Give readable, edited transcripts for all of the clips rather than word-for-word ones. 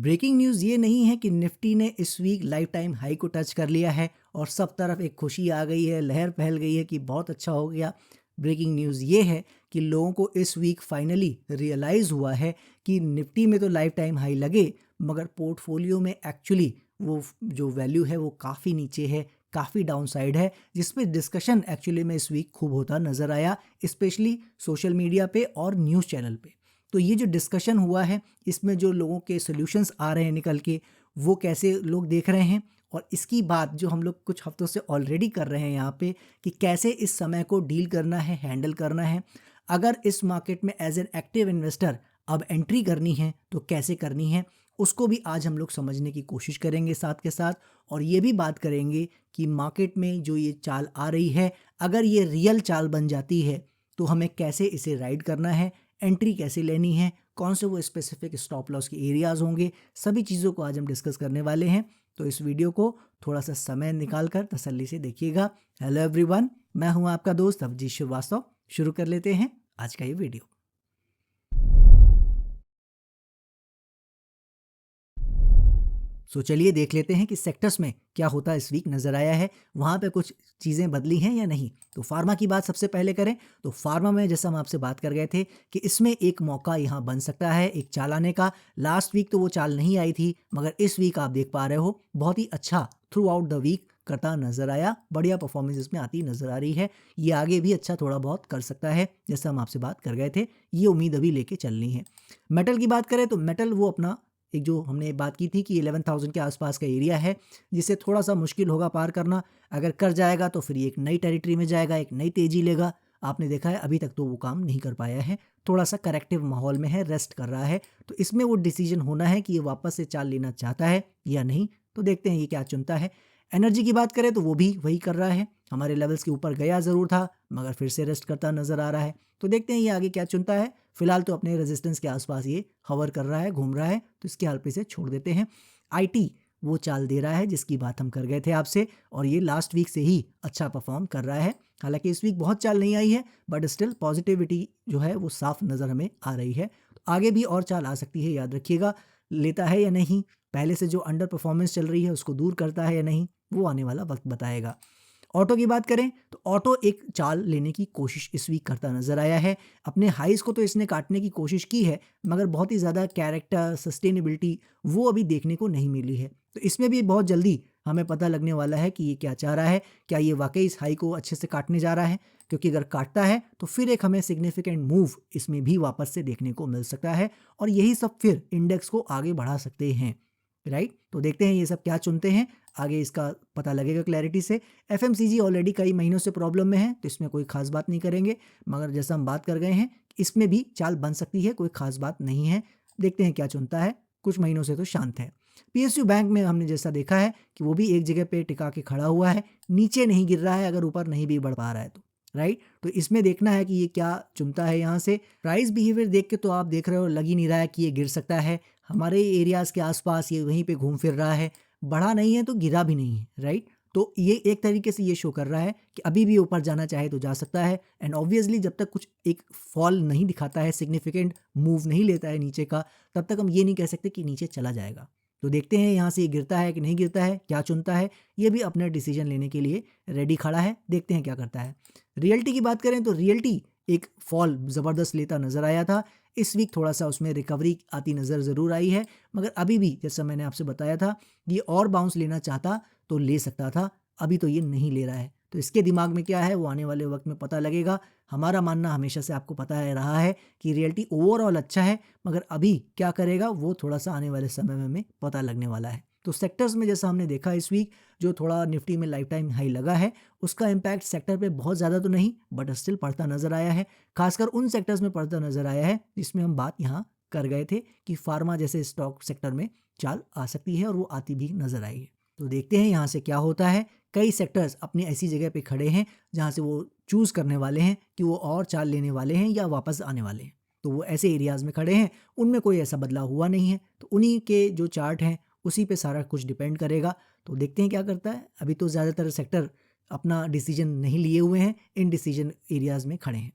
Breaking news ये नहीं है कि निफ्टी ने इस वीक लाइफ टाइम हाई को टच कर लिया है और सब तरफ एक खुशी आ गई है, लहर फैल गई है कि बहुत अच्छा हो गया। ब्रेकिंग न्यूज़ ये है कि लोगों को इस वीक फाइनली रियलाइज़ हुआ है कि निफ्टी में तो लाइफ टाइम हाई लगे मगर पोर्टफोलियो में एक्चुअली वो जो वैल्यू है वो काफ़ी नीचे है, काफ़ी डाउनसाइड है, जिसमें डिस्कशन एक्चुअली में इस वीक खूब होता नज़र आया, स्पेशली सोशल मीडिया पे और न्यूज़ चैनल पे। तो ये जो डिस्कशन हुआ है इसमें जो लोगों के सॉल्यूशंस आ रहे हैं निकल के, वो कैसे लोग देख रहे हैं, और इसकी बात जो हम लोग कुछ हफ्तों से ऑलरेडी कर रहे हैं यहाँ पे कि कैसे इस समय को डील करना है, हैंडल करना है। अगर इस मार्केट में एज एन एक्टिव इन्वेस्टर अब एंट्री करनी है तो कैसे करनी है, उसको भी आज हम लोग समझने की कोशिश करेंगे साथ के साथ। और ये भी बात करेंगे कि मार्केट में जो ये चाल आ रही है, अगर ये रियल चाल बन जाती है तो हमें कैसे इसे राइड करना है, एंट्री कैसे लेनी है, कौन से वो स्पेसिफिक स्टॉप लॉस के एरियाज होंगे, सभी चीज़ों को आज हम डिस्कस करने वाले हैं। तो इस वीडियो को थोड़ा सा समय निकाल कर तसल्ली से देखिएगा। हेलो एवरीवन, मैं हूं आपका दोस्त अभिजीत श्रीवास्तव। शुरू कर लेते हैं आज का ये वीडियो। चलिए देख लेते हैं कि सेक्टर्स में क्या होता इस वीक नज़र आया है, वहाँ पे कुछ चीज़ें बदली हैं या नहीं। तो फार्मा की बात सबसे पहले करें तो फार्मा में जैसा हम आपसे बात कर गए थे कि इसमें एक मौका यहाँ बन सकता है एक चाल आने का। लास्ट वीक तो वो चाल नहीं आई थी मगर इस वीक आप देख पा रहे हो बहुत ही अच्छा थ्रू आउट द वीक करता नजर आया, बढ़िया परफॉर्मेंस इसमें आती नजर आ रही है। ये आगे भी अच्छा थोड़ा बहुत कर सकता है जैसा हम आपसे बात कर गए थे, ये उम्मीद अभी लेके चलनी है। मेटल की बात करें तो मेटल वो अपना एक जो हमने बात की थी कि 11,000 के आसपास का एरिया है जिसे थोड़ा सा मुश्किल होगा पार करना। अगर कर जाएगा तो फिर ये एक नई टेरिटरी में जाएगा, एक नई तेजी लेगा। आपने देखा है अभी तक तो वो काम नहीं कर पाया है, थोड़ा सा करेक्टिव माहौल में है, रेस्ट कर रहा है। तो इसमें वो डिसीजन होना है कि ये वापस से चाल लेना चाहता है या नहीं। तो देखते हैं ये क्या चुनता है। एनर्जी की बात करें तो वो भी वही कर रहा है, हमारे लेवल्स के ऊपर गया ज़रूर था मगर फिर से रेस्ट करता नज़र आ रहा है। तो देखते हैं ये आगे क्या चुनता है। फिलहाल तो अपने रेजिस्टेंस के आसपास ये हवर कर रहा है, घूम रहा है, तो इसके हाल पे से छोड़ देते हैं। आईटी वो चाल दे रहा है जिसकी बात हम कर गए थे आपसे, और ये लास्ट वीक से ही अच्छा परफॉर्म कर रहा है। हालांकि इस वीक बहुत चाल नहीं आई है बट स्टिल पॉजिटिविटी जो है वो साफ नज़र हमें आ रही है। तो आगे भी और चाल आ सकती है, याद रखिएगा। लेता है या नहीं, पहले से जो अंडर परफॉर्मेंस चल रही है उसको दूर करता है या नहीं, वो आने वाला वक्त बताएगा। ऑटो की बात करें तो ऑटो एक चाल लेने की कोशिश इस वीक करता नजर आया है। अपने हाइस को तो इसने काटने की कोशिश की है मगर बहुत ही ज़्यादा कैरेक्टर सस्टेनेबिलिटी वो अभी देखने को नहीं मिली है। तो इसमें भी बहुत जल्दी हमें पता लगने वाला है कि ये क्या चाह रहा है, क्या ये वाकई इस हाई को अच्छे से काटने जा रहा है। क्योंकि अगर काटता है तो फिर एक हमें सिग्निफिकेंट मूव इसमें भी वापस से देखने को मिल सकता है और यही सब फिर इंडेक्स को आगे बढ़ा सकते हैं। राइट, तो देखते हैं ये सब क्या चुनते हैं, आगे इसका पता लगेगा क्लैरिटी से। एफएमसीजी ऑलरेडी कई महीनों से प्रॉब्लम में है तो इसमें कोई खास बात नहीं करेंगे, मगर जैसा हम बात कर गए हैं इसमें भी चाल बन सकती है, कोई खास बात नहीं है। देखते हैं क्या चुनता है, कुछ महीनों से तो शांत है। पीएसयू बैंक में हमने जैसा देखा है कि वो भी एक जगह पे टिका के खड़ा हुआ है, नीचे नहीं गिर रहा है, अगर ऊपर नहीं भी बढ़ पा रहा है तो। राइट, तो इसमें देखना है कि ये क्या चुनता है। यहाँ से प्राइस बिहेवियर देख के तो आप देख रहे हो लग ही नहीं रहा है कि ये गिर सकता है। हमारे एरियाज के आसपास ये वहीं पे घूम फिर रहा है, बढ़ा नहीं है तो गिरा भी नहीं है। राइट, तो ये एक तरीके से ये शो कर रहा है कि अभी भी ऊपर जाना चाहे तो जा सकता है। एंड ऑब्वियसली जब तक कुछ एक फॉल नहीं दिखाता है, सिग्निफिकेंट मूव नहीं लेता है नीचे का, तब तक हम ये नहीं कह सकते कि नीचे चला जाएगा। तो देखते हैं यहाँ से ये गिरता है कि नहीं गिरता है, क्या चुनता है। ये भी अपने डिसीजन लेने के लिए रेडी खड़ा है, देखते हैं क्या करता है। रियल्टी की बात करें तो रियल्टी एक फॉल ज़बरदस्त लेता नज़र आया था। इस वीक थोड़ा सा उसमें रिकवरी आती नज़र ज़रूर आई है मगर अभी भी जैसा मैंने आपसे बताया था ये और बाउंस लेना चाहता तो ले सकता था, अभी तो ये नहीं ले रहा है। तो इसके दिमाग में क्या है वो आने वाले वक्त में पता लगेगा। हमारा मानना हमेशा से आपको पता है रहा है कि रियल्टी ओवरऑल अच्छा है मगर अभी क्या करेगा वो थोड़ा सा आने वाले समय में हमें पता लगने वाला है। तो सेक्टर्स में जैसा हमने देखा इस वीक जो थोड़ा निफ्टी में लाइफ टाइम हाई लगा है उसका इम्पैक्ट सेक्टर पे बहुत ज़्यादा तो नहीं बट स्टिल पड़ता नज़र आया है। खासकर उन सेक्टर्स में पड़ता नज़र आया है जिसमें हम बात यहाँ कर गए थे कि फार्मा जैसे स्टॉक सेक्टर में चाल आ सकती है और वो आती भी नज़र आई है। तो देखते हैं यहाँ से क्या होता है। कई सेक्टर्स अपनी ऐसी जगह पे खड़े हैं जहाँ से वो चूज़ करने वाले हैं कि वो और चाल लेने वाले हैं या वापस आने वाले हैं। तो वो ऐसे एरियाज़ में खड़े हैं उनमें कोई ऐसा बदलाव हुआ नहीं है, तो उन्हीं के जो चार्ट हैं उसी पे सारा कुछ डिपेंड करेगा। तो देखते हैं क्या करता है। अभी तो ज़्यादातर सेक्टर अपना डिसीजन नहीं लिए हुए हैं, इन डिसीजन एरियाज़ में खड़े हैं।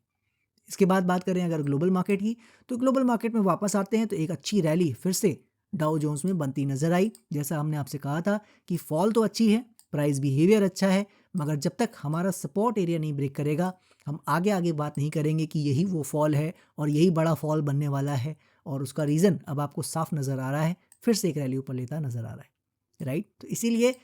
इसके बाद बात करें अगर ग्लोबल मार्केट की, तो ग्लोबल मार्केट में वापस आते हैं तो एक अच्छी रैली फिर से डाउ जोन्स में बनती नजर आई। जैसा हमने आपसे कहा था कि फॉल तो अच्छी है, प्राइस बिहेवियर अच्छा है, मगर जब तक हमारा सपोर्ट एरिया नहीं ब्रेक करेगा हम आगे आगे बात नहीं करेंगे कि यही वो फॉल है और यही बड़ा फॉल बनने वाला है। और उसका रीज़न अब आपको साफ नज़र आ रहा है, फिर से एक रैली ऊपर लेता नज़र आ रहा है, राइट। तो इसीलिए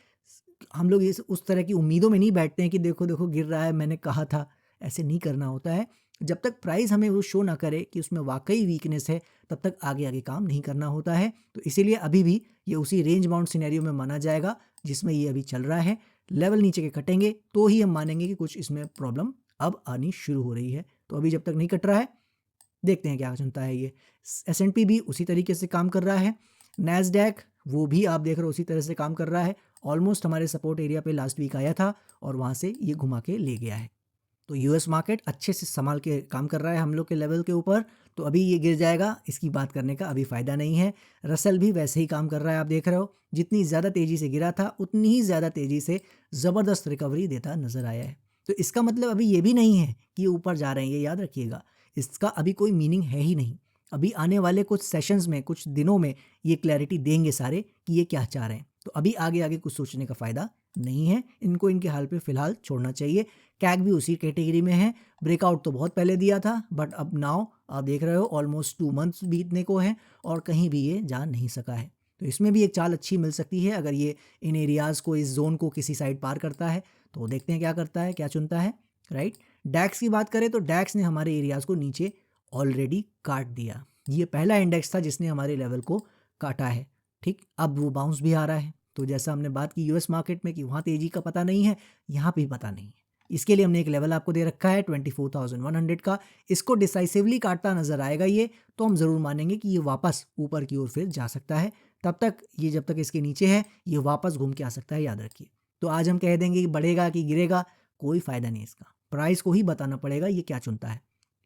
हम लोग इस उस तरह की उम्मीदों में नहीं बैठते हैं कि देखो देखो गिर रहा है, मैंने कहा था। ऐसे नहीं करना होता है। जब तक प्राइस हमें वो शो ना करे कि उसमें वाकई वीकनेस है, तब तक आगे आगे काम नहीं करना होता है। तो इसीलिए अभी भी ये उसी रेंज बाउंड सिनेरियो में माना जाएगा जिसमें ये अभी चल रहा है। लेवल नीचे के कटेंगे तो ही हम मानेंगे कि कुछ इसमें प्रॉब्लम अब आनी शुरू हो रही है। तो अभी जब तक नहीं कट रहा है, देखते हैं क्या चलता है। ये S&P भी उसी तरीके से काम कर रहा है। नैस्डैक वो भी आप देख रहे हो उसी तरह से काम कर रहा है। ऑलमोस्ट हमारे सपोर्ट एरिया पे लास्ट वीक आया था और वहाँ से ये घुमा के ले गया है। तो यूएस मार्केट अच्छे से संभाल के काम कर रहा है हम लोग के लेवल के ऊपर। तो अभी ये गिर जाएगा, इसकी बात करने का अभी फ़ायदा नहीं है। रसल भी वैसे ही काम कर रहा है, आप देख रहे हो। जितनी ज़्यादा तेज़ी से गिरा था उतनी ही ज़्यादा तेज़ी से ज़बरदस्त रिकवरी देता नज़र आया है। तो इसका मतलब अभी ये भी नहीं है कि ये ऊपर जा रहे हैं, ये याद रखिएगा। इसका अभी कोई मीनिंग है ही नहीं। अभी आने वाले कुछ सेशंस में, कुछ दिनों में ये क्लैरिटी देंगे सारे कि ये क्या चाह रहे हैं। तो अभी आगे आगे कुछ सोचने का फ़ायदा नहीं है। इनको इनके हाल पे फ़िलहाल छोड़ना चाहिए। कैग भी उसी कैटेगरी में है। ब्रेकआउट तो बहुत पहले दिया था, बट अब नाउ आप देख रहे हो ऑलमोस्ट 2 मंथ्स बीतने को है और कहीं भी ये जा नहीं सका है। तो इसमें भी एक चाल अच्छी मिल सकती है अगर ये इन एरियाज़ को, इस जोन को किसी साइड पार करता है। तो देखते हैं क्या करता है, क्या चुनता है, राइट। डैक्स की बात करें तो डैक्स ने हमारे एरियाज़ को नीचे ऑलरेडी काट दिया। ये पहला इंडेक्स था जिसने हमारे लेवल को काटा है, ठीक। अब वो बाउंस भी आ रहा है। तो जैसा हमने बात की यूएस मार्केट में कि वहाँ तेज़ी का पता नहीं है, यहाँ पे भी पता नहीं है। इसके लिए हमने एक लेवल आपको दे रखा है 24,100 का। इसको डिसाइसिवली काटता नजर आएगा ये, तो हम ज़रूर मानेंगे कि ये वापस ऊपर की ओर फिर जा सकता है। तब तक ये, जब तक इसके नीचे है, ये वापस घूम के आ सकता है, याद रखिए। तो आज हम कह देंगे कि बढ़ेगा कि गिरेगा, कोई फ़ायदा नहीं इसका। प्राइस को ही बताना पड़ेगा ये क्या चुनता है।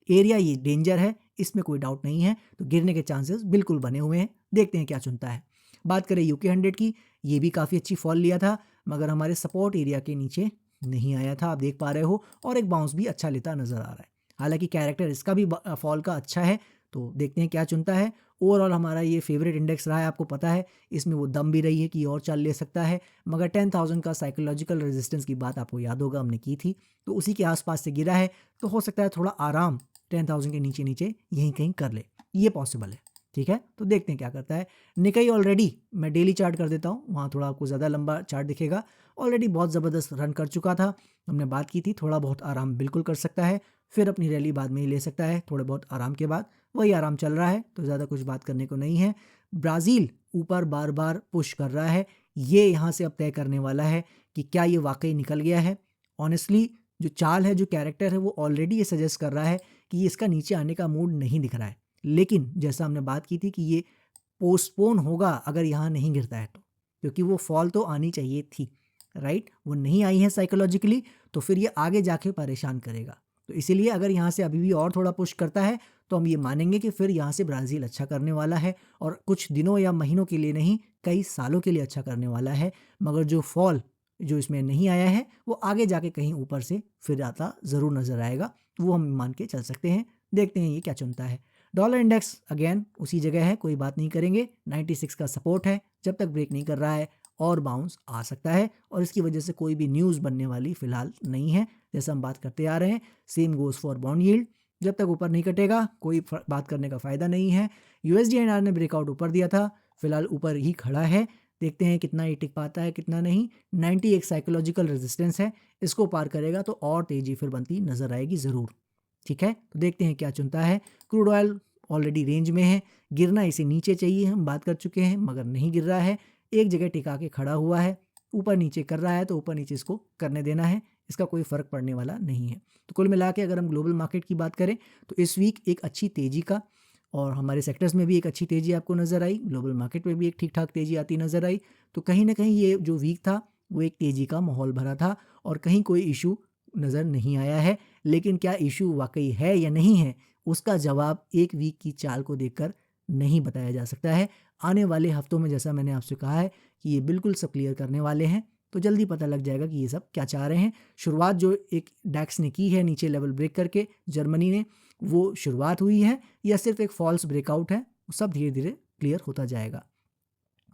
एरिया ये डेंजर है, इसमें कोई डाउट नहीं है। तो गिरने के चांसेस बिल्कुल बने हुए हैं। देखते हैं क्या चुनता है। बात करें यूके 100 की, ये भी काफ़ी अच्छी फॉल लिया था, मगर हमारे सपोर्ट एरिया के नीचे नहीं आया था, आप देख पा रहे हो। और एक बाउंस भी अच्छा लेता नज़र आ रहा है। हालांकि कैरेक्टर इसका भी फॉल का अच्छा है। तो देखते हैं क्या चुनता है। ओवरऑल हमारा ये फेवरेट इंडेक्स रहा है, आपको पता है। इसमें वो दम भी रही है कि और चाल ले सकता है, मगर 10,000 का साइकोलॉजिकल रेजिस्टेंस की बात आपको याद होगा हमने की थी। तो उसी के आसपास से गिरा है, तो हो सकता है थोड़ा आराम 10,000 के नीचे नीचे यहीं कहीं कर ले, ये पॉसिबल है, ठीक है। तो देखते हैं क्या करता है। निकाई ऑलरेडी मैं डेली चार्ट कर देता हूँ, वहाँ थोड़ा आपको ज़्यादा लंबा चार्ट दिखेगा। ऑलरेडी बहुत ज़बरदस्त रन कर चुका था, हमने बात की थी। थोड़ा बहुत आराम बिल्कुल कर सकता है, फिर अपनी रैली बाद में ही ले सकता है। थोड़े बहुत आराम के बाद वही आराम चल रहा है, तो ज़्यादा कुछ बात करने को नहीं है। ब्राज़ील ऊपर बार बार पुश कर रहा है, ये यहाँ से अब तय करने वाला है कि क्या ये वाकई निकल गया है। ऑनेस्टली जो चाल है, जो कैरेक्टर है, वो ऑलरेडी ये सजेस्ट कर रहा है कि इसका नीचे आने का मूड नहीं दिख रहा है। लेकिन जैसा हमने बात की थी कि ये पोस्टपोन होगा अगर यहाँ नहीं गिरता है तो, क्योंकि वो फॉल तो आनी चाहिए थी, राइट। वो नहीं आई है साइकोलॉजिकली, तो फिर ये आगे जाके परेशान करेगा। तो इसीलिए अगर यहाँ से अभी भी और थोड़ा पुश करता है तो हम ये मानेंगे कि फिर यहाँ से ब्राज़ील अच्छा करने वाला है, और कुछ दिनों या महीनों के लिए नहीं, कई सालों के लिए अच्छा करने वाला है। मगर जो फॉल जो इसमें नहीं आया है, वो आगे जाके कहीं ऊपर से फिर आता ज़रूर नज़र आएगा, वो हम मान के चल सकते हैं। देखते हैं ये क्या चुनता है। डॉलर इंडेक्स अगेन उसी जगह है, कोई बात नहीं करेंगे। 96 का सपोर्ट है, जब तक ब्रेक नहीं कर रहा है और बाउंस आ सकता है, और इसकी वजह से कोई भी न्यूज़ बनने वाली फ़िलहाल नहीं है, जैसा हम बात करते आ रहे हैं। Same goes for bond yield, जब तक ऊपर नहीं कटेगा कोई बात करने का फ़ायदा नहीं है। USD/INR ने ब्रेकआउट ऊपर दिया था, फिलहाल ऊपर ही खड़ा है। देखते हैं कितना ये टिक पाता है, कितना नहीं। 90 एक साइकोलॉजिकल रेजिस्टेंस है, इसको पार करेगा तो और तेज़ी फिर बनती नज़र आएगी ज़रूर, ठीक है। तो देखते हैं क्या चुनता है। क्रूड ऑयल ऑलरेडी रेंज में है, गिरना इसे नीचे चाहिए, हम बात कर चुके हैं, मगर नहीं गिर रहा है। एक जगह टिका के खड़ा हुआ है, ऊपर नीचे कर रहा है, तो ऊपर नीचे इसको करने देना है, इसका कोई फ़र्क पड़ने वाला नहीं है। तो कुल मिला के अगर हम ग्लोबल मार्केट की बात करें तो इस वीक एक अच्छी तेज़ी का, और हमारे सेक्टर्स में भी एक अच्छी तेज़ी आपको नज़र आई, ग्लोबल मार्केट में भी एक ठीक ठाक तेज़ी आती नज़र आई। तो कहीं ना कहीं ये जो वीक था वो एक तेज़ी का माहौल भरा था, और कहीं कोई इशू नज़र नहीं आया है। लेकिन क्या इशू वाकई है या नहीं है, उसका जवाब एक वीक की चाल को देखकर नहीं बताया जा सकता है। आने वाले हफ्तों में, जैसा मैंने आपसे कहा है कि ये बिल्कुल सब क्लियर करने वाले हैं, तो जल्दी पता लग जाएगा कि ये सब क्या चाह रहे हैं। शुरुआत जो एक डैक्स ने की है नीचे लेवल ब्रेक करके जर्मनी ने, वो शुरुआत हुई है या सिर्फ एक फॉल्स ब्रेकआउट है, वो सब धीरे धीरे क्लियर होता जाएगा।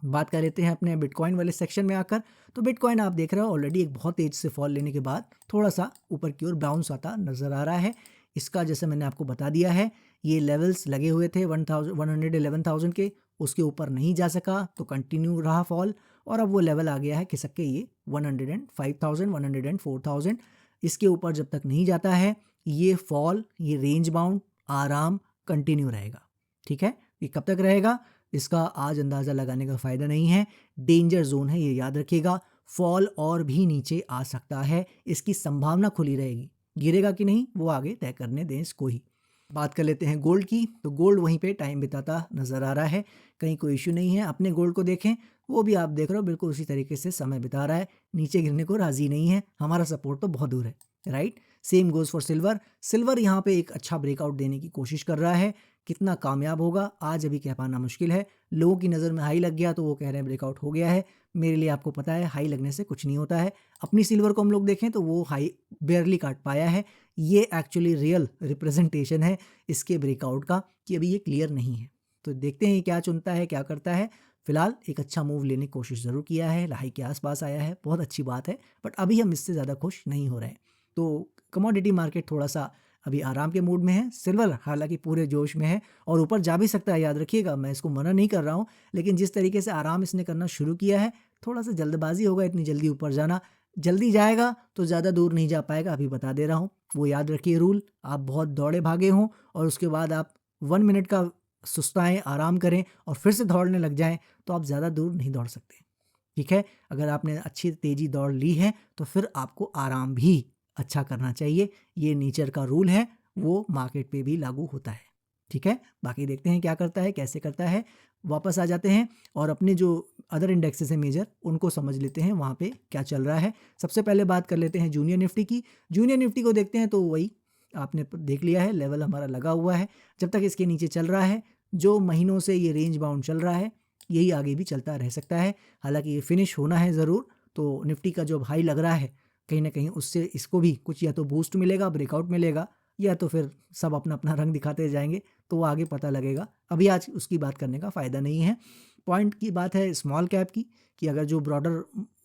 बात कर लेते हैं अपने बिटकॉइन वाले सेक्शन में आकर। तो बिटकॉइन आप देख रहे हो ऑलरेडी एक बहुत तेज से फॉल लेने के बाद थोड़ा सा ऊपर की ओर बाउंस आता नज़र आ रहा है। इसका जैसे मैंने आपको बता दिया है, ये लेवल्स लगे हुए थे 111,000 के, उसके ऊपर नहीं जा सका तो कंटिन्यू रहा फॉल, और अब वो लेवल आ गया है खिसक के ये 105,000 104,000। इसके ऊपर जब तक नहीं जाता है ये फॉल, ये रेंज बाउंड आराम कंटिन्यू रहेगा। ठीक है, ये कब तक रहेगा इसका आज अंदाज़ा लगाने का फ़ायदा नहीं है, डेंजर जोन है ये याद रखिएगा। फॉल और भी नीचे आ सकता है, इसकी संभावना खुली रहेगी, गिरेगा कि नहीं वो आगे तय करने दें इसको ही। बात कर लेते हैं गोल्ड की। तो गोल्ड वहीं पे टाइम बिताता नज़र आ रहा है, कहीं कोई इशू नहीं है। अपने गोल्ड को देखें, वो भी आप देख रहे हो बिल्कुल उसी तरीके से समय बिता रहा है, नीचे गिरने को राज़ी नहीं है। हमारा सपोर्ट तो बहुत दूर है, right. Same goes for silver. Silver यहाँ पे एक अच्छा ब्रेकआउट देने की कोशिश कर रहा है, कितना कामयाब होगा आज अभी कह पाना मुश्किल है। लोगों की नज़र में हाई लग गया तो वो कह रहे हैं ब्रेकआउट हो गया है, मेरे लिए आपको पता है हाई लगने से कुछ नहीं होता है। अपनी सिल्वर को हम लोग देखें तो वो हाई बेयरली काट पाया है, ये एक्चुअली रियल रिप्रेजेंटेशन है इसके ब्रेकआउट का कि अभी ये क्लियर नहीं है। तो देखते हैं क्या चुनता है, क्या करता है। फिलहाल एक अच्छा मूव लेने की कोशिश ज़रूर किया है, हाई के आसपास आया है, बहुत अच्छी बात है, बट अभी हम इससे ज़्यादा खुश नहीं हो रहे हैं। तो कमोडिटी मार्केट थोड़ा सा अभी आराम के मूड में है। सिल्वर हालांकि पूरे जोश में है और ऊपर जा भी सकता है, याद रखिएगा, मैं इसको मना नहीं कर रहा हूँ, लेकिन जिस तरीके से आराम इसने करना शुरू किया है थोड़ा सा जल्दबाजी होगा इतनी जल्दी ऊपर जाना। जल्दी जाएगा तो ज़्यादा दूर नहीं जा पाएगा, अभी बता दे रहा हूँ। वो याद रखिए रूल, आप बहुत दौड़े भागे हों और उसके बाद आप 1 मिनट का सुस्ताएं, आराम करें और फिर से दौड़ने लग जाएं तो आप ज़्यादा दूर नहीं दौड़ सकते। ठीक है, अगर आपने अच्छी तेज़ी दौड़ ली है तो फिर आपको आराम भी अच्छा करना चाहिए, ये नेचर का रूल है, वो मार्केट पे भी लागू होता है। ठीक है, बाकी देखते हैं क्या करता है, कैसे करता है। वापस आ जाते हैं और अपने जो अदर इंडेक्सेस हैं मेजर, उनको समझ लेते हैं वहाँ पे क्या चल रहा है। सबसे पहले बात कर लेते हैं जूनियर निफ्टी की। जूनियर निफ्टी को देखते हैं तो वही आपने देख लिया है, लेवल हमारा लगा हुआ है, जब तक इसके नीचे चल रहा है, जो महीनों से ये रेंज बाउंड चल रहा है, यही आगे भी चलता रह सकता है। हालांकि ये फिनिश होना है ज़रूर, तो निफ्टी का जो हाई लग रहा है कहीं ना कहीं उससे इसको भी कुछ या तो बूस्ट मिलेगा, ब्रेकआउट मिलेगा, या तो फिर सब अपना अपना रंग दिखाते जाएंगे, तो वो आगे पता लगेगा। अभी आज उसकी बात करने का फ़ायदा नहीं है। पॉइंट की बात है स्मॉल कैप की, कि अगर जो ब्रॉडर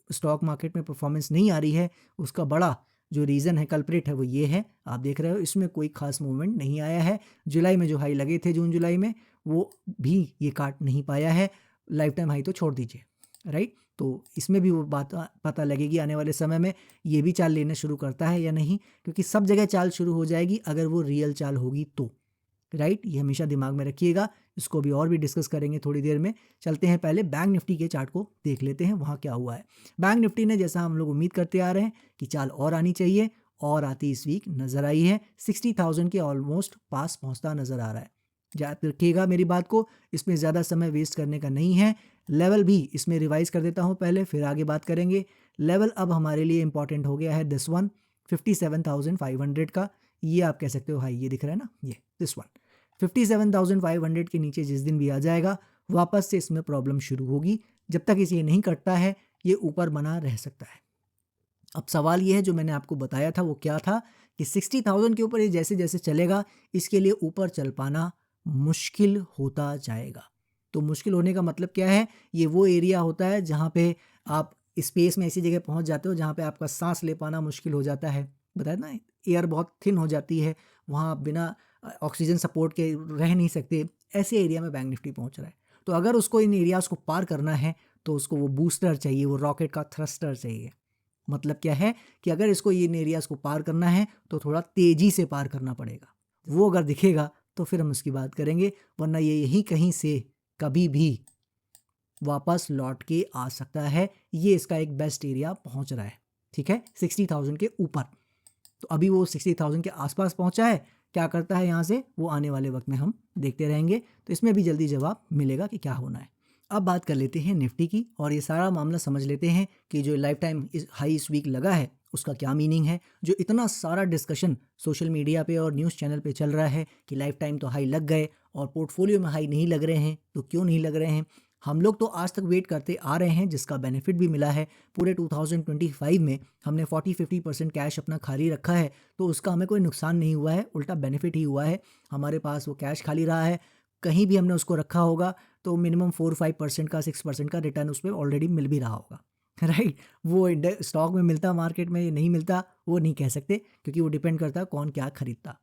स्टॉक मार्केट में परफॉर्मेंस नहीं आ रही है उसका बड़ा जो रीज़न है, कल्प्रिट है, वो ये है। आप देख रहे हो इसमें कोई खास मूवमेंट नहीं आया है। जुलाई में जो हाई लगे थे जून जुलाई में, वो भी ये काट नहीं पाया है। लाइफ टाइम हाई तो छोड़ दीजिए, राइट। तो इसमें भी वो बात पता लगेगी आने वाले समय में, ये भी चाल लेना शुरू करता है या नहीं, क्योंकि सब जगह चाल शुरू हो जाएगी अगर वो रियल चाल होगी तो, राइट। ये हमेशा दिमाग में रखिएगा, इसको भी और भी डिस्कस करेंगे थोड़ी देर में। चलते हैं पहले बैंक निफ्टी के चार्ट को देख लेते हैं, वहाँ क्या हुआ है। बैंक निफ्टी ने, जैसा हम लोग उम्मीद करते आ रहे हैं कि चाल और आनी चाहिए, और आती इस वीक नज़र आई है। 60,000 के ऑलमोस्ट पास पहुँचता नज़र आ रहा है। याद रखिएगा मेरी बात को, इसमें ज़्यादा समय वेस्ट करने का नहीं है। लेवल भी इसमें रिवाइज कर देता हूँ पहले, फिर आगे बात करेंगे। लेवल अब हमारे लिए इंपॉर्टेंट हो गया है दिस वन, 57,500 का, ये आप कह सकते हो हाई, ये दिख रहा है ना, ये दिस वन 57,500 के नीचे जिस दिन भी आ जाएगा वापस से इसमें प्रॉब्लम शुरू होगी। जब तक इसे नहीं कटता है ये ऊपर बना रह सकता है। अब सवाल ये है, जो मैंने आपको बताया था वो क्या था, कि 60,000 के ऊपर ये जैसे जैसे चलेगा इसके लिए ऊपर चल पाना मुश्किल होता जाएगा। तो मुश्किल होने का मतलब क्या है, ये वो एरिया होता है जहाँ पे आप स्पेस में ऐसी जगह पहुँच जाते हो जहाँ पे आपका सांस ले पाना मुश्किल हो जाता है। बताया ना, एयर बहुत थिन हो जाती है, वहाँ आप बिना ऑक्सीजन सपोर्ट के रह नहीं सकते, ऐसे एरिया में बैंक निफ्टी पहुँच रहा है। तो अगर उसको इन एरियाज़ को पार करना है तो उसको वो बूस्टर चाहिए, वो रॉकेट का थ्रस्टर चाहिए। मतलब क्या है कि अगर इसको इन एरियाज़ को पार करना है तो थोड़ा तेज़ी से पार करना पड़ेगा। वो अगर दिखेगा तो फिर हम उसकी बात करेंगे, वरना ये यहीं कहीं से कभी भी वापस लौट के आ सकता है। ये इसका एक बेस्ट एरिया पहुंच रहा है, ठीक है, 60,000 के ऊपर। तो अभी वो 60,000 के आसपास पहुंचा है, क्या करता है यहाँ से वो आने वाले वक्त में हम देखते रहेंगे। तो इसमें भी जल्दी जवाब मिलेगा कि क्या होना है। अब बात कर लेते हैं निफ्टी की, और ये सारा मामला समझ लेते हैं कि जो लाइफ टाइम हाई इस वीक लगा है उसका क्या मीनिंग है। जो इतना सारा डिस्कशन सोशल मीडिया पे और न्यूज़ चैनल पे चल रहा है कि लाइफ टाइम तो हाई लग गए और पोर्टफोलियो में हाई नहीं लग रहे हैं, तो क्यों नहीं लग रहे हैं। हम लोग तो आज तक वेट करते आ रहे हैं, जिसका बेनिफिट भी मिला है। पूरे 2025 में हमने 40-50% कैश अपना खाली रखा है, तो उसका हमें कोई नुकसान नहीं हुआ है, उल्टा बेनिफिट ही हुआ है। हमारे पास वो कैश खाली रहा है, कहीं भी हमने उसको रखा होगा तो मिनिमम 4-5% का 6% का रिटर्न उस पर ऑलरेडी मिल भी रहा होगा, राइट। वो स्टॉक में मिलता, मार्केट में नहीं मिलता, वो नहीं कह सकते, क्योंकि वो डिपेंड करता है कौन क्या खरीदता,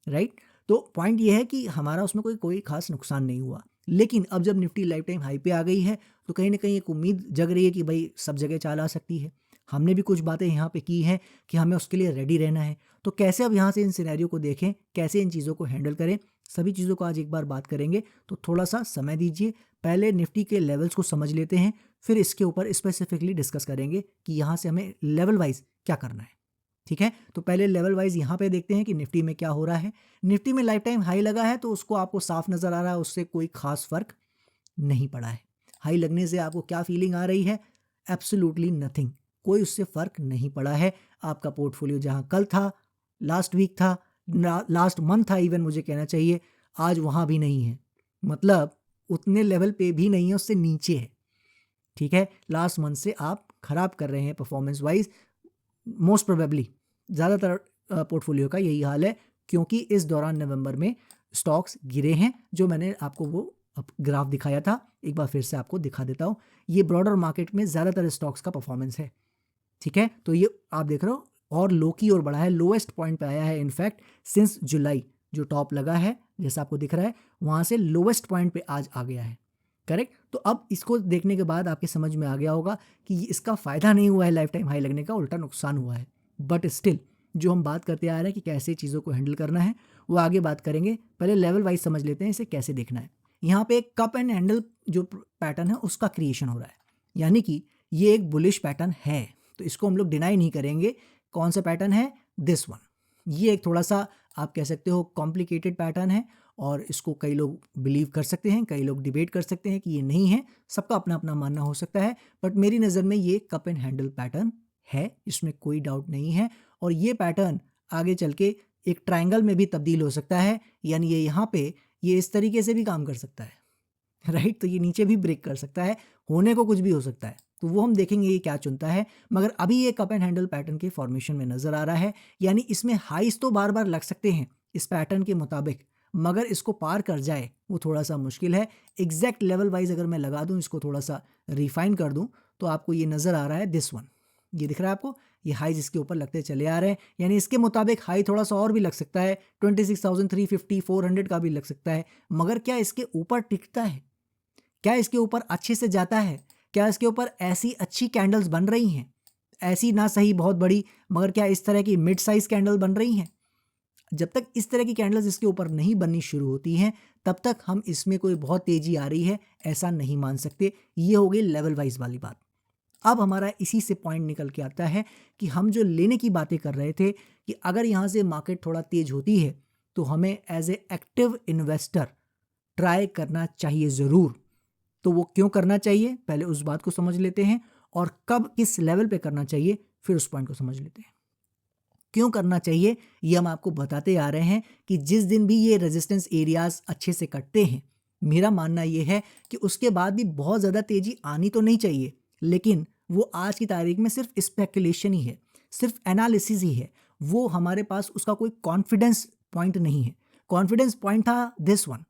राइट। तो पॉइंट ये है कि हमारा उसमें कोई खास नुकसान नहीं हुआ। लेकिन अब जब निफ्टी लाइफ टाइम हाई पे आ गई है तो कहीं ना कहीं एक उम्मीद जग रही है कि भाई सब जगह चाल आ सकती है। हमने भी कुछ बातें यहाँ पे की हैं कि हमें उसके लिए रेडी रहना है। तो कैसे अब यहाँ से इन सिनेरियो को देखें, कैसे इन चीज़ों को हैंडल करें, सभी चीज़ों को आज एक बार बात करेंगे। तो थोड़ा सा समय दीजिए, पहले निफ्टी के लेवल्स को समझ लेते हैं, फिर इसके ऊपर स्पेसिफिकली डिस्कस करेंगे कि यहाँ से हमें लेवल वाइज क्या करना है, ठीक है। तो पहले लेवल वाइज यहाँ पे देखते हैं कि निफ्टी में क्या हो रहा है। निफ्टी में लाइफ टाइम हाई लगा है तो उसको आपको साफ नज़र आ रहा है, उससे कोई खास फर्क नहीं पड़ा है। हाई लगने से आपको क्या फीलिंग आ रही है? एब्सोल्युटली नथिंग, कोई उससे फर्क नहीं पड़ा है। आपका पोर्टफोलियो जहाँ कल था, लास्ट वीक था, लास्ट मंथ था इवन, मुझे कहना चाहिए, आज वहाँ भी नहीं है। मतलब उतने लेवल पे भी नहीं है, उससे नीचे है, ठीक है। लास्ट मंथ से आप खराब कर रहे हैं परफॉर्मेंस वाइज। मोस्ट प्रोबेबली ज़्यादातर पोर्टफोलियो का यही हाल है, क्योंकि इस दौरान नवंबर में स्टॉक्स गिरे हैं, जो मैंने आपको वो ग्राफ दिखाया था, एक बार फिर से आपको दिखा देता हूँ। ये ब्रॉडर मार्केट में ज़्यादातर स्टॉक्स का परफॉर्मेंस है, ठीक है। तो ये आप देख रहे हो, और लो की ओर बढ़ा है, लोएस्ट पॉइंट पे आया है इनफैक्ट सिंस जुलाई। जो टॉप लगा है जैसा आपको दिख रहा है, वहाँ से लोएस्ट पॉइंट पे आज आ गया है, करेक्ट। तो अब इसको देखने के बाद आपके समझ में आ गया होगा कि इसका फ़ायदा नहीं हुआ है लाइफ टाइम हाई लगने का, उल्टा नुकसान हुआ है। बट स्टिल जो हम बात करते आ रहे हैं कि कैसे चीज़ों को हैंडल करना है, वो आगे बात करेंगे। पहले लेवल वाइज समझ लेते हैं इसे कैसे देखना है। यहाँ पे एक कप एंड हैंडल जो पैटर्न है उसका क्रिएशन हो रहा है, यानी कि ये एक बुलिश पैटर्न है, तो इसको हम लोग डिनाई नहीं करेंगे। कौन सा पैटर्न है? This one. ये एक थोड़ा सा आप कह सकते हो कॉम्प्लिकेटेड पैटर्न है, और इसको कई लोग बिलीव कर सकते हैं, कई लोग डिबेट कर सकते हैं कि ये नहीं है, सबका अपना अपना मानना हो सकता है। बट मेरी नज़र में ये कप एंड हैंडल पैटर्न है, इसमें कोई डाउट नहीं है। और ये पैटर्न आगे चल के एक ट्रायंगल में भी तब्दील हो सकता है, यानी ये यहाँ पे ये इस तरीके से भी काम कर सकता है, राइट। तो ये नीचे भी ब्रेक कर सकता है, होने को कुछ भी हो सकता है, तो वो हम देखेंगे ये क्या चुनता है। मगर अभी ये कप एंड हैंडल पैटर्न के फॉर्मेशन में नज़र आ रहा है, यानी इसमें हाइस तो बार बार लग सकते हैं इस पैटर्न के मुताबिक, मगर इसको पार कर जाए वो थोड़ा सा मुश्किल है। एग्जैक्ट लेवल वाइज अगर मैं लगा दूं, इसको थोड़ा सा रिफाइन कर दूं, तो आपको ये नज़र आ रहा है दिस वन, ये दिख रहा है आपको, ये हाइज इसके ऊपर लगते चले आ रहे हैं। यानी इसके मुताबिक हाई थोड़ा सा और भी लग सकता है, 26,350 400 का भी लग सकता है, मगर क्या इसके ऊपर टिकता है? क्या इसके ऊपर अच्छे से जाता है? क्या इसके ऊपर ऐसी अच्छी कैंडल्स बन रही हैं, ऐसी ना सही बहुत बड़ी, मगर क्या इस तरह की मिड साइज कैंडल बन रही हैं? जब तक इस तरह की कैंडल्स इसके ऊपर नहीं बननी शुरू होती हैं, तब तक हम इसमें कोई बहुत तेजी आ रही है ऐसा नहीं मान सकते। ये हो गई लेवल वाइज वाली बात। अब हमारा इसी से पॉइंट निकल के आता है कि हम जो लेने की बातें कर रहे थे कि अगर यहाँ से मार्केट थोड़ा तेज होती है तो हमें as a active investor try करना चाहिए ज़रूर। तो वो क्यों करना चाहिए, पहले उस बात को समझ लेते हैं, और कब किस लेवल पे करना चाहिए फिर उस पॉइंट को समझ लेते हैं। क्यों करना चाहिए ये हम आपको बताते आ रहे हैं कि जिस दिन भी ये रेजिस्टेंस एरियाज अच्छे से कटते हैं, मेरा मानना ये है कि उसके बाद भी बहुत ज़्यादा तेज़ी आनी तो नहीं चाहिए, लेकिन वो आज की तारीख में सिर्फ स्पेकुलेशन ही है, सिर्फ एनालिसिस ही है। वो हमारे पास उसका कोई कॉन्फिडेंस पॉइंट नहीं है। कॉन्फिडेंस पॉइंट था दिस वन,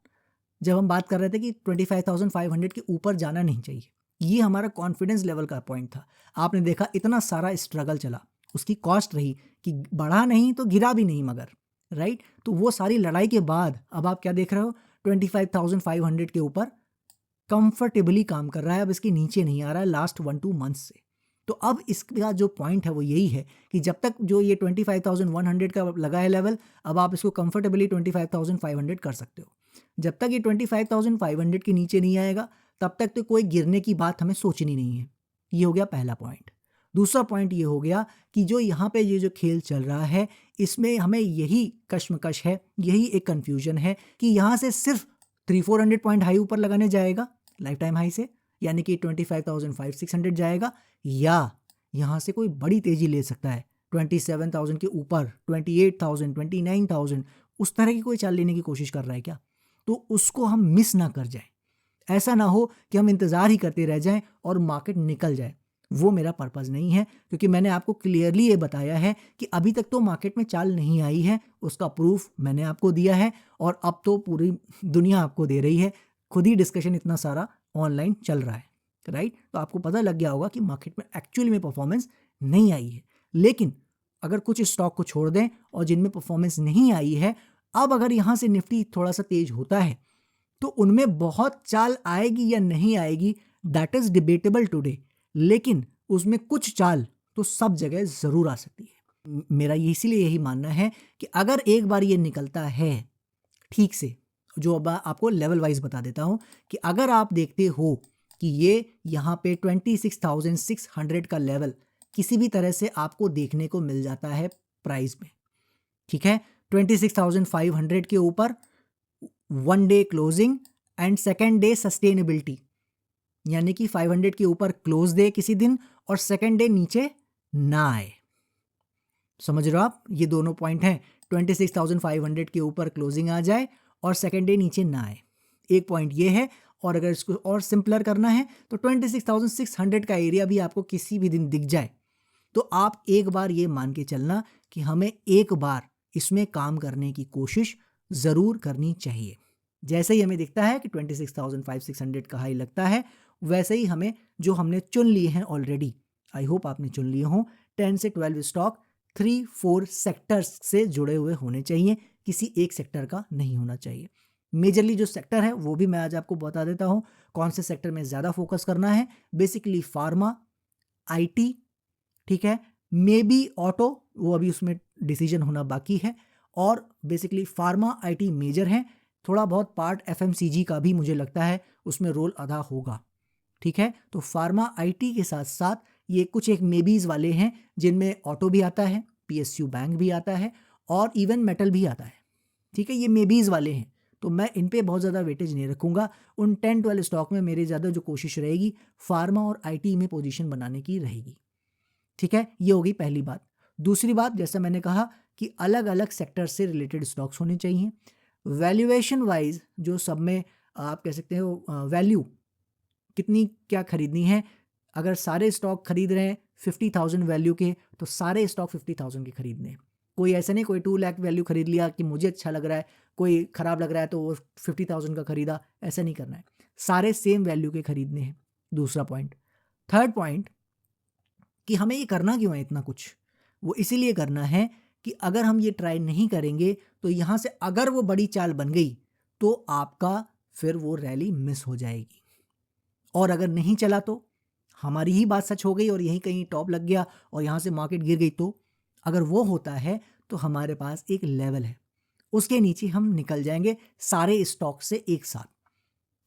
जब हम बात कर रहे थे कि 25,500 के ऊपर जाना नहीं चाहिए, ये हमारा कॉन्फिडेंस लेवल का पॉइंट था। आपने देखा इतना सारा स्ट्रगल चला, उसकी कॉस्ट रही कि बढ़ा नहीं तो गिरा भी नहीं, मगर राइट। तो वो सारी लड़ाई के बाद अब आप क्या देख रहे हो, 25,500 के ऊपर कंफर्टेबली काम कर रहा है, अब इसके नीचे नहीं आ रहा है लास्ट 1-2 मंथ्स से। तो अब इसका जो पॉइंट है वो यही है कि जब तक जो ये 25,100 का लगा है लेवल, अब आप इसको कंफर्टेबली 25,500 कर सकते हो। जब तक ये 25,500 के नीचे नहीं आएगा, तब तक तो कोई गिरने की बात हमें सोचनी नहीं है। ये हो गया पहला पॉइंट। दूसरा पॉइंट ये हो गया कि जो यहाँ पे ये जो खेल चल रहा है, इसमें हमें यही कश्मकश है, यही एक कन्फ्यूजन है कि यहाँ से सिर्फ 300-400 पॉइंट हाई ऊपर लगाने जाएगा लाइफ टाइम हाई से, यानी कि 25,500-600 जाएगा, या यहाँ से कोई बड़ी तेज़ी ले सकता है 27,000 के ऊपर, 28,000, 29,000, उस तरह की कोई चाल लेने की कोशिश कर रहा है क्या? तो उसको हम मिस ना कर जाए। ऐसा ना हो कि हम इंतज़ार ही करते रह जाएं और मार्केट निकल जाए, वो मेरा पर्पज़ नहीं है। क्योंकि मैंने आपको क्लियरली ये बताया है कि अभी तक तो मार्केट में चाल नहीं आई है, उसका प्रूफ मैंने आपको दिया है, और अब तो पूरी दुनिया आपको दे रही है। खुद ही डिस्कशन इतना सारा ऑनलाइन चल रहा है, राइट? तो आपको पता लग गया होगा कि मार्केट में एक्चुअली में परफॉर्मेंस नहीं आई है। लेकिन अगर कुछ स्टॉक को छोड़ दें और जिनमें परफॉर्मेंस नहीं आई है, अब अगर यहाँ से निफ्टी थोड़ा सा तेज होता है तो उनमें बहुत चाल आएगी या नहीं आएगी, दैट इज डिबेटेबल टुडे। लेकिन उसमें कुछ चाल तो सब जगह जरूर आ सकती है। मेरा इसीलिए यही मानना है कि अगर एक बार ये निकलता है ठीक से, जो अब आपको लेवल वाइज बता देता हूं कि अगर आप देखते हो कि ये यहाँ पे 26,600 का लेवल किसी भी तरह से आपको देखने को मिल जाता है प्राइस में, ठीक है, 26,500 के ऊपर one day closing and second day sustainability, यानी कि 500 के ऊपर क्लोज दे किसी दिन और सेकेंड डे नीचे ना आए। समझ रहे हो आप? ये दोनों पॉइंट हैं, 26,500 के ऊपर क्लोजिंग आ जाए और सेकेंड डे नीचे ना आए, एक पॉइंट ये है। और अगर इसको और सिंपलर करना है तो 26,600 का एरिया भी आपको किसी भी दिन दिख जाए तो आप एक बार ये मान के चलना कि हमें एक बार इसमें काम करने की कोशिश ज़रूर करनी चाहिए। जैसे ही हमें दिखता है कि 26,500 का हाई लगता है, वैसे ही हमें जो हमने चुन लिए हैं ऑलरेडी, आई होप आपने चुन लिए हों, 10 से 12 स्टॉक 3-4 सेक्टर्स से जुड़े हुए होने चाहिए, किसी एक सेक्टर का नहीं होना चाहिए। मेजरली जो सेक्टर है वो भी मैं आज आपको बता देता हूँ कौन से सेक्टर में ज़्यादा फोकस करना है। बेसिकली फार्मा, आईटी, ठीक है, मे बी ऑटो, वो अभी उसमें डिसीजन होना बाकी है, और बेसिकली फार्मा आईटी मेजर हैं। थोड़ा बहुत पार्ट एफएमसीजी का भी मुझे लगता है उसमें रोल अदा होगा, ठीक है। तो फार्मा आईटी के साथ साथ ये कुछ एक मेबीज वाले हैं जिनमें ऑटो भी आता है, पीएसयू बैंक भी आता है और इवन मेटल भी आता है, ठीक है। ये मेबीज वाले हैं तो मैं इन पे बहुत ज़्यादा वेटेज नहीं रखूंगा। उन 10-12 स्टॉक में मेरी ज़्यादा जो कोशिश रहेगी फार्मा और आईटी में पोजीशन बनाने की रहेगी, ठीक है। ये होगी पहली बात। दूसरी बात, जैसा मैंने कहा कि अलग अलग सेक्टर से रिलेटेड स्टॉक्स होने चाहिए। वैल्यूएशन वाइज जो सब में आप कह सकते हो वैल्यू कितनी क्या खरीदनी है, अगर सारे स्टॉक खरीद रहे हैं 50,000 वैल्यू के तो सारे स्टॉक 50,000 के खरीदने हैं। कोई ऐसा नहीं कोई 2 लाख वैल्यू खरीद लिया कि मुझे अच्छा लग रहा है, कोई ख़राब लग रहा है तो वो 50,000 का खरीदा, ऐसा नहीं करना है, सारे सेम वैल्यू के खरीदने हैं। दूसरा पॉइंट। थर्ड पॉइंट कि हमें ये करना क्यों है इतना कुछ, वो इसीलिए करना है कि अगर हम ये ट्राई नहीं करेंगे तो यहाँ से अगर वो बड़ी चाल बन गई तो आपका फिर वो रैली मिस हो जाएगी, और अगर नहीं चला तो हमारी ही बात सच हो गई और यहीं कहीं टॉप लग गया और यहाँ से मार्केट गिर गई, तो अगर वो होता है तो हमारे पास एक लेवल है, उसके नीचे हम निकल जाएंगे सारे स्टॉक से एक साथ।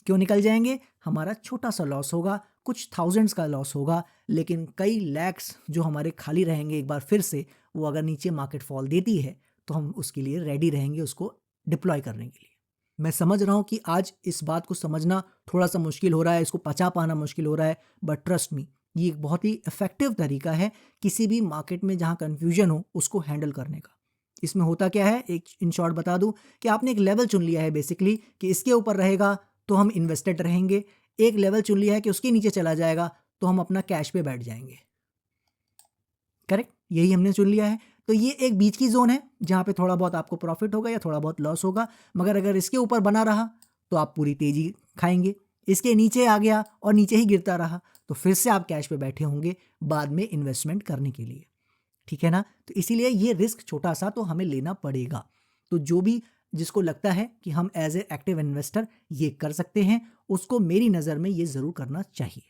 क्यों निकल जाएंगे? हमारा छोटा सा लॉस होगा, कुछ थाउजेंड्स का लॉस होगा, लेकिन कई लैक्स जो हमारे खाली रहेंगे एक बार फिर से, वो अगर नीचे मार्केट फॉल देती है तो हम उसके लिए रेडी रहेंगे उसको डिप्लॉय करने के लिए। मैं समझ रहा हूँ कि आज इस बात को समझना थोड़ा सा मुश्किल हो रहा है, इसको पचा पाना मुश्किल हो रहा है, बट ट्रस्ट मी ये एक बहुत ही इफेक्टिव तरीका है किसी भी मार्केट में जहाँ कन्फ्यूजन हो उसको हैंडल करने का। इसमें होता क्या है, एक इन शॉर्ट बता दूं कि आपने एक लेवल चुन लिया है बेसिकली कि इसके ऊपर रहेगा तो हम इन्वेस्टेड रहेंगे, एक लेवल चुन लिया है कि उसके नीचे चला जाएगा तो हम अपना कैश पे बैठ जाएंगे, करेक्ट, यही हमने चुन लिया है। तो ये एक बीच की जोन है जहाँ पे थोड़ा बहुत आपको प्रॉफिट होगा या थोड़ा बहुत लॉस होगा, मगर अगर इसके ऊपर बना रहा तो आप पूरी तेजी खाएंगे, इसके नीचे आ गया और नीचे ही गिरता रहा तो फिर से आप कैश पे बैठे होंगे बाद में इन्वेस्टमेंट करने के लिए, ठीक है ना। तो इसीलिए ये रिस्क छोटा सा तो हमें लेना पड़ेगा। तो जो भी जिसको लगता है कि हम एज ए एक्टिव इन्वेस्टर ये कर सकते हैं, उसको मेरी नज़र में ये ज़रूर करना चाहिए।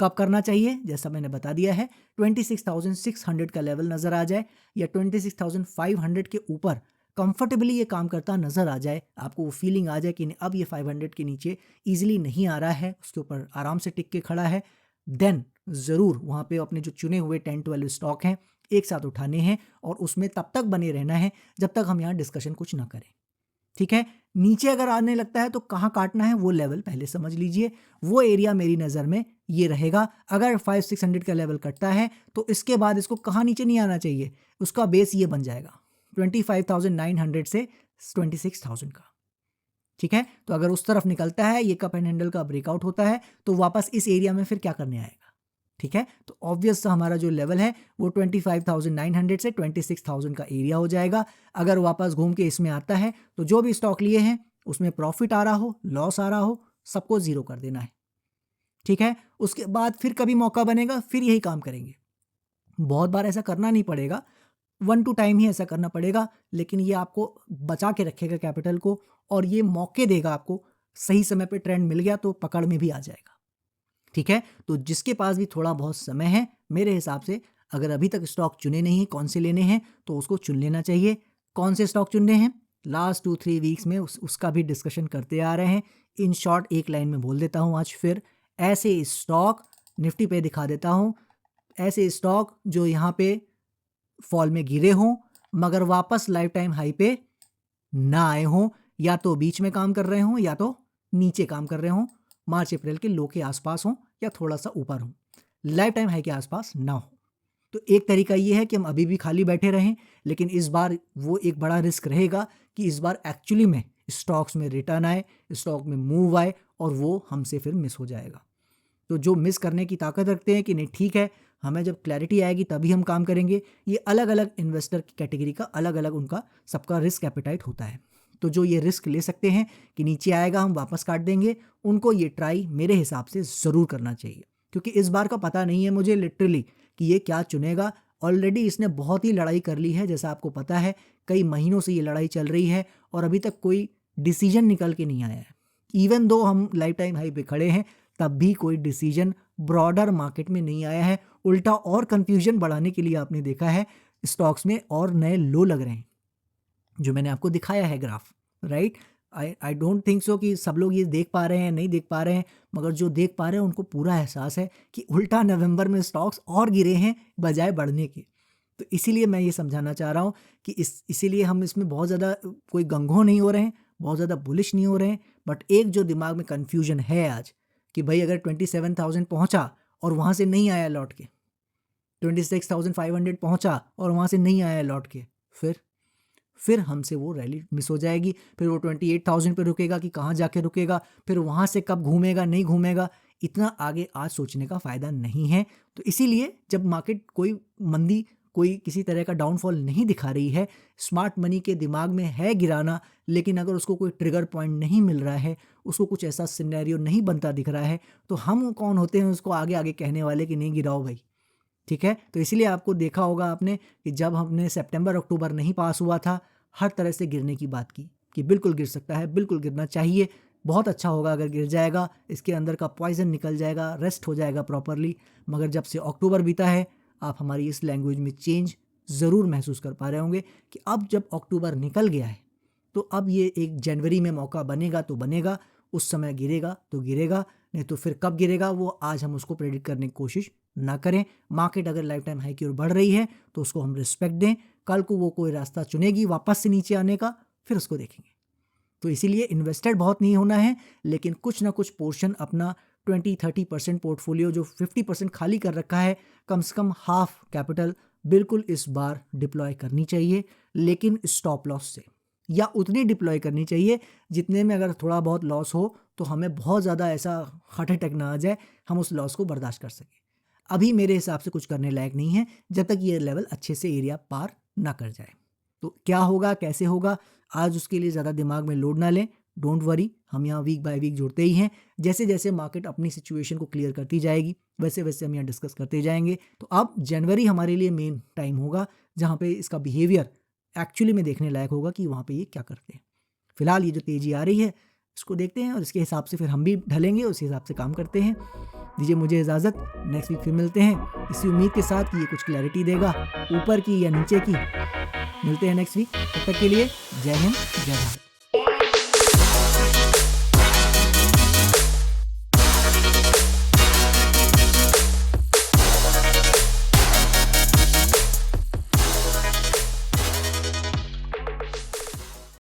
कब करना चाहिए? जैसा मैंने बता दिया है, 26,600 का लेवल नज़र आ जाए या 26,500 के ऊपर कंफर्टेबली ये काम करता नज़र आ जाए, आपको वो फीलिंग आ जाए कि अब ये 500 के नीचे ईजिली नहीं आ रहा है, उसके ऊपर आराम से टिक के खड़ा है, देन ज़रूर वहाँ पे अपने जो चुने हुए 10-12 स्टॉक हैं एक साथ उठाने हैं और उसमें तब तक बने रहना है जब तक हम यहाँ डिस्कशन कुछ ना करें, ठीक है। नीचे अगर आने लगता है तो कहाँ काटना है वो लेवल पहले समझ लीजिए। वो एरिया मेरी नज़र में ये रहेगा, अगर 500-600 का लेवल कटता है तो इसके बाद इसको कहाँ नीचे नहीं आना चाहिए, उसका बेस ये बन जाएगा 25,900 से 26,000 का, ठीक है। तो अगर उस तरफ निकलता है, ये कप एंड हैंडल का ब्रेकआउट होता है तो वापस इस एरिया में फिर क्या करने आएगा, ठीक है। तो ऑब्वियस हमारा जो लेवल है वो 25,900 से 26,000 का एरिया हो जाएगा। अगर वापस घूम के इसमें आता है तो जो भी स्टॉक लिए हैं उसमें प्रॉफिट आ रहा हो, लॉस आ रहा हो, सबको ज़ीरो कर देना है, ठीक है। उसके बाद फिर कभी मौका बनेगा फिर यही काम करेंगे। बहुत बार ऐसा करना नहीं पड़ेगा, 1 टू टाइम ही ऐसा करना पड़ेगा, लेकिन ये आपको बचा के रखेगा कैपिटल को और ये मौके देगा आपको। सही समय पे ट्रेंड मिल गया तो पकड़ में भी आ जाएगा, ठीक है। तो जिसके पास भी थोड़ा बहुत समय है, मेरे हिसाब से अगर अभी तक स्टॉक चुने नहीं हैं कौन से लेने हैं तो उसको चुन लेना चाहिए। कौन से स्टॉक चुनने हैं, लास्ट 2-3 वीक्स में उसका भी डिस्कशन करते आ रहे हैं। इन शॉर्ट एक लाइन में बोल देता हूँ आज फिर, ऐसे स्टॉक निफ्टी पे दिखा देता हूँ, ऐसे स्टॉक जो यहाँ पे फॉल में गिरे हों मगर वापस लाइफ टाइम हाई पे ना आए हों, या तो बीच में काम कर रहे हों या तो नीचे काम कर रहे हों, मार्च अप्रैल के लो के आसपास हों या थोड़ा सा ऊपर हों, लाइफ टाइम हाई के आसपास ना हो। तो एक तरीका ये है कि हम अभी भी खाली बैठे रहें, लेकिन इस बार वो एक बड़ा रिस्क रहेगा कि इस बार एक्चुअली में स्टॉक्स में रिटर्न आए, स्टॉक में मूव आए और वो हमसे फिर मिस हो जाएगा। तो जो मिस करने की ताकत रखते हैं कि नहीं ठीक है, हमें जब क्लैरिटी आएगी तभी हम काम करेंगे, ये अलग अलग इन्वेस्टर की कैटेगरी का अलग अलग उनका सबका रिस्क एपेटाइट होता है। तो जो ये रिस्क ले सकते हैं कि नीचे आएगा हम वापस काट देंगे, उनको ये ट्राई मेरे हिसाब से ज़रूर करना चाहिए, क्योंकि इस बार का पता नहीं है मुझे लिटरली कि ये क्या चुनेगा। ऑलरेडी इसने बहुत ही लड़ाई कर ली है, जैसा आपको पता है कई महीनों से ये लड़ाई चल रही है और अभी तक कोई डिसीजन निकल के नहीं आया है। इवन दो हम लाइफ टाइम हाई पे खड़े हैं तब भी कोई डिसीजन ब्रॉडर मार्केट में नहीं आया है। उल्टा और कंफ्यूजन बढ़ाने के लिए आपने देखा है स्टॉक्स में और नए लो लग रहे हैं, जो मैंने आपको दिखाया है graph, right. I don't think so कि सब लोग ये देख पा रहे हैं, नहीं देख पा रहे हैं, मगर जो देख पा रहे हैं उनको पूरा एहसास है कि उल्टा नवंबर में स्टॉक्स और गिरे हैं बजाय बढ़ने के। तो इसीलिए मैं ये समझाना चाह रहा हूँ कि इसीलिए हम इसमें बहुत ज़्यादा कोई गंगो नहीं हो रहे हैं, बहुत ज़्यादा बुलिश नहीं हो रहे हैं, बट एक जो दिमाग में कन्फ्यूजन है आज कि भाई अगर 27,000 पहुँचा और वहाँ से नहीं आया लौट के, 26,500 पहुँचा और वहाँ से नहीं आया लौट के, फिर हमसे वो रैली मिस हो जाएगी। फिर वो 28,000 पे रुकेगा कि कहाँ जाके रुकेगा, फिर वहाँ से कब घूमेगा नहीं घूमेगा, इतना आगे आज सोचने का फ़ायदा नहीं है। तो इसीलिए जब मार्केट कोई मंदी, कोई किसी तरह का डाउनफॉल नहीं दिखा रही है, स्मार्ट मनी के दिमाग में है गिराना, लेकिन अगर उसको कोई ट्रिगर पॉइंट नहीं मिल रहा है, उसको कुछ ऐसा सिनेरियो नहीं बनता दिख रहा है, तो हम कौन होते हैं उसको आगे आगे कहने वाले कि नहीं गिराओ भाई, ठीक है। तो इसीलिए आपको देखा होगा आपने कि जब हमने सितंबर अक्टूबर नहीं पास हुआ था, हर तरह से गिरने की बात की कि बिल्कुल गिर सकता है, बिल्कुल गिरना चाहिए, बहुत अच्छा होगा अगर गिर जाएगा, इसके अंदर का पॉइजन निकल जाएगा, रेस्ट हो जाएगा प्रॉपरली। मगर जब से अक्टूबर बीता है, आप हमारी इस लैंग्वेज में चेंज ज़रूर महसूस कर पा रहे होंगे कि अब जब अक्टूबर निकल गया है तो अब ये एक जनवरी में मौका बनेगा तो बनेगा, उस समय गिरेगा तो गिरेगा, नहीं तो फिर कब गिरेगा वो आज हम उसको प्रेडिक्ट करने की कोशिश ना करें। मार्केट अगर लाइफ टाइम हाई की ओर बढ़ रही है तो उसको हम रिस्पेक्ट दें, कल को वो कोई रास्ता चुनेगी वापस से नीचे आने का, फिर उसको देखेंगे। तो इसीलिए इन्वेस्टेड बहुत नहीं होना है, लेकिन कुछ ना कुछ पोर्शन अपना 20-30% पोर्टफोलियो जो 50% खाली कर रखा है, कम से कम हाफ कैपिटल बिल्कुल इस बार डिप्लॉय करनी चाहिए, लेकिन स्टॉप लॉस से, या उतनी डिप्लॉय करनी चाहिए जितने में अगर थोड़ा बहुत लॉस हो तो हमें बहुत ज़्यादा ऐसा हार्ट अटैक ना आ जाए, हम उस लॉस को बर्दाश्त कर सकें। अभी मेरे हिसाब से कुछ करने लायक नहीं है जब तक ये लेवल अच्छे से एरिया पार ना कर जाए। तो क्या होगा कैसे होगा आज उसके लिए ज़्यादा दिमाग में लोड ना लें, डोंट वरी, हम यहाँ वीक बाय वीक जुड़ते ही हैं। जैसे जैसे मार्केट अपनी सिचुएशन को क्लियर करती जाएगी वैसे वैसे हम यहाँ डिस्कस करते जाएंगे। तो अब जनवरी हमारे लिए मेन टाइम होगा जहाँ पे इसका बिहेवियर एक्चुअली में देखने लायक होगा कि वहाँ पे ये क्या करते हैं। फिलहाल ये जो तेज़ी आ रही है इसको देखते हैं और इसके हिसाब से फिर हम भी ढलेंगे, उस हिसाब से काम करते हैं। दीजिए मुझे इजाज़त, नेक्स्ट वीक फिर मिलते हैं इसी उम्मीद के साथ कि ये कुछ क्लैरिटी देगा, ऊपर की या नीचे की। मिलते हैं नेक्स्ट वीक, तब तक के लिए जय हिंद जय भारत।